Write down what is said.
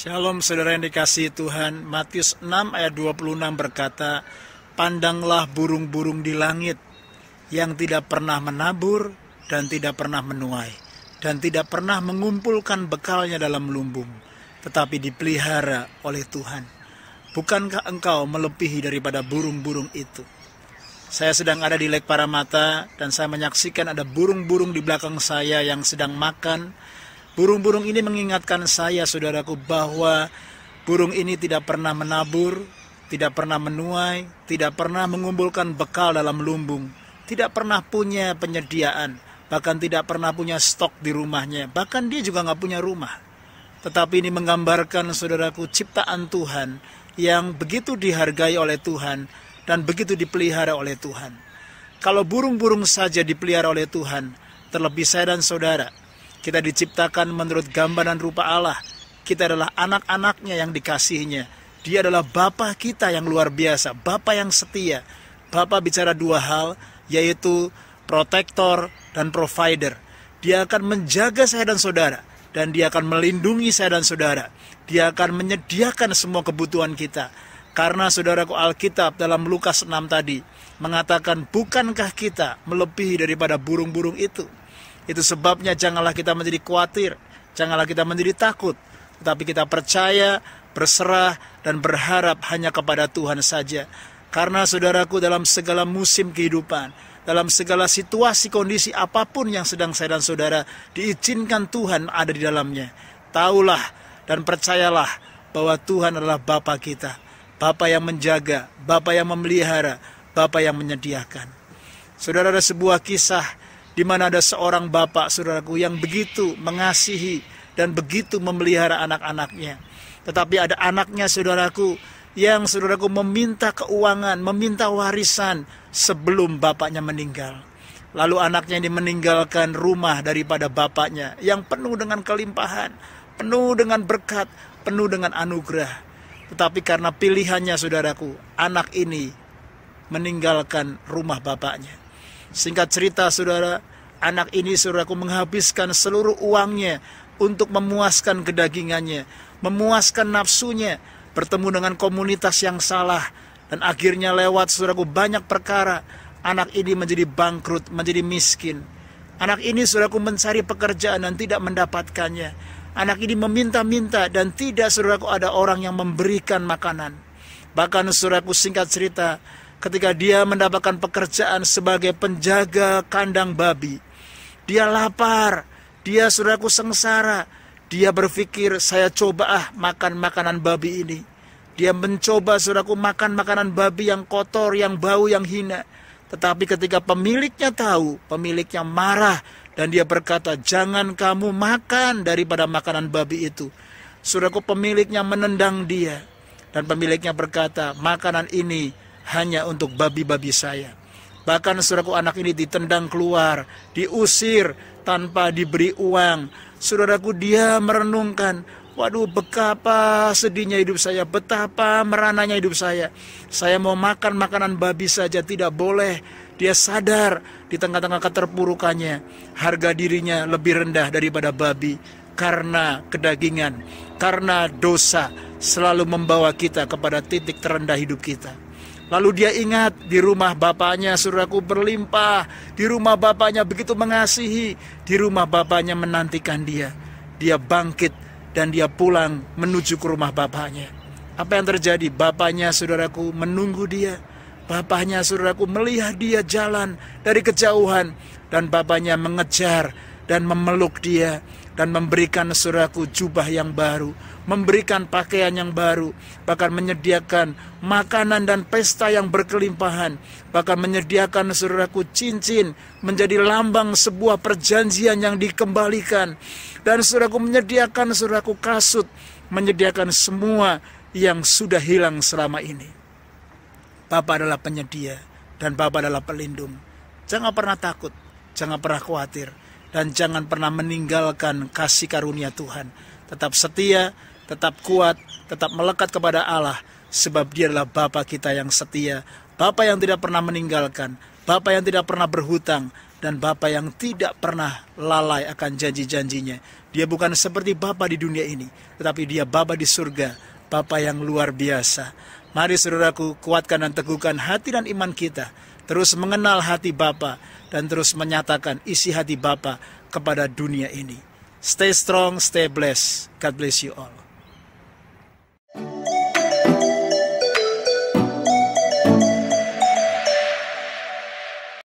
Shalom saudara yang dikasihi Tuhan. Matius 6 ayat 26 berkata, "Pandanglah burung-burung di langit yang tidak pernah menabur dan tidak pernah menuai dan tidak pernah mengumpulkan bekalnya dalam lumbung, tetapi dipelihara oleh Tuhan. Bukankah engkau melebihi daripada burung-burung itu?" Saya sedang ada di Lake Paramata dan saya menyaksikan ada burung-burung di belakang saya yang sedang makan. Burung-burung ini mengingatkan saya, saudaraku, bahwa burung ini tidak pernah menabur, tidak pernah menuai, tidak pernah mengumpulkan bekal dalam lumbung, tidak pernah punya penyediaan, bahkan tidak pernah punya stok di rumahnya, bahkan dia juga nggak punya rumah. Tetapi ini menggambarkan, saudaraku, ciptaan Tuhan yang begitu dihargai oleh Tuhan dan begitu dipelihara oleh Tuhan. Kalau burung-burung saja dipelihara oleh Tuhan, terlebih saya dan saudara, kita diciptakan menurut gambar dan rupa Allah. Kita adalah anak-anaknya yang dikasihinya. Dia adalah Bapa kita yang luar biasa, Bapa yang setia. Bapa bicara dua hal, yaitu protektor dan provider. Dia akan menjaga saya dan saudara, dan dia akan melindungi saya dan saudara. Dia akan menyediakan semua kebutuhan kita. Karena saudaraku, Alkitab dalam Lukas 6 tadi mengatakan, bukankah kita melebihi daripada burung-burung itu? Itu sebabnya janganlah kita menjadi khawatir, janganlah kita menjadi takut, tetapi kita percaya, berserah, dan berharap hanya kepada Tuhan saja. Karena saudaraku, dalam segala musim kehidupan, dalam segala situasi kondisi apapun yang sedang saya dan saudara diizinkan Tuhan ada di dalamnya, taulah dan percayalah bahwa Tuhan adalah Bapa kita, Bapa yang menjaga, Bapa yang memelihara, Bapa yang menyediakan. Saudara, ada sebuah kisah di mana ada seorang bapak, saudaraku, yang begitu mengasihi dan begitu memelihara anak-anaknya. Tetapi ada anaknya, saudaraku, yang saudaraku meminta keuangan, meminta warisan sebelum bapaknya meninggal. Lalu anaknya ini meninggalkan rumah daripada bapaknya yang penuh dengan kelimpahan, penuh dengan berkat, penuh dengan anugerah. Tetapi karena pilihannya, saudaraku, anak ini meninggalkan rumah bapaknya. Singkat cerita, saudara, anak ini, saudaraku, menghabiskan seluruh uangnya untuk memuaskan kedagingannya, memuaskan nafsunya, bertemu dengan komunitas yang salah, dan akhirnya lewat, saudaraku, banyak perkara, anak ini menjadi bangkrut, menjadi miskin. Anak ini, saudaraku, mencari pekerjaan dan tidak mendapatkannya. Anak ini meminta-minta dan tidak, saudaraku, ada orang yang memberikan makanan. Bahkan, saudaraku, singkat cerita, ketika dia mendapatkan pekerjaan sebagai penjaga kandang babi, dia lapar, dia, saudaraku, sengsara. Dia berpikir, saya coba makan makanan babi ini. Dia mencoba, saudaraku, makan makanan babi yang kotor, yang bau, yang hina. Tetapi ketika pemiliknya tahu, pemiliknya marah dan dia berkata, jangan kamu makan daripada makanan babi itu. Saudaraku, pemiliknya menendang dia dan pemiliknya berkata, makanan ini hanya untuk babi-babi saya. Bahkan, saudaraku, anak ini ditendang keluar, diusir tanpa diberi uang. Saudaraku, dia merenungkan, waduh, betapa sedihnya hidup saya, betapa merananya hidup saya. Saya mau makan makanan babi saja tidak boleh. Dia sadar di tengah-tengah keterpurukannya, harga dirinya lebih rendah daripada babi. Karena kedagingan, karena dosa selalu membawa kita kepada titik terendah hidup kita. Lalu dia ingat di rumah bapaknya, saudaraku, berlimpah. Di rumah bapaknya begitu mengasihi. Di rumah bapaknya menantikan dia. Dia bangkit dan dia pulang menuju ke rumah bapaknya. Apa yang terjadi? Bapaknya, saudaraku, menunggu dia. Bapaknya, saudaraku, melihat dia jalan dari kejauhan. Dan bapaknya mengejar dan memeluk dia. Dan memberikan, saudaraku, jubah yang baru, memberikan pakaian yang baru, bahkan menyediakan makanan dan pesta yang berkelimpahan, bahkan menyediakan, saudaraku, cincin menjadi lambang sebuah perjanjian yang dikembalikan, dan saudaraku menyediakan, saudaraku, kasut, menyediakan semua yang sudah hilang selama ini. Bapa adalah penyedia dan Bapa adalah pelindung. Jangan pernah takut, jangan pernah khawatir, dan jangan pernah meninggalkan kasih karunia Tuhan. Tetap setia, tetap kuat, tetap melekat kepada Allah. Sebab dia adalah Bapa kita yang setia, Bapa yang tidak pernah meninggalkan, Bapa yang tidak pernah berhutang, dan Bapa yang tidak pernah lalai akan janji-janjinya. Dia bukan seperti Bapa di dunia ini, tetapi dia Bapa di surga, Bapa yang luar biasa. Mari saudaraku, kuatkan dan teguhkan hati dan iman kita, terus mengenal hati Bapa, dan terus menyatakan isi hati Bapa kepada dunia ini. Stay strong, stay blessed. God bless you all.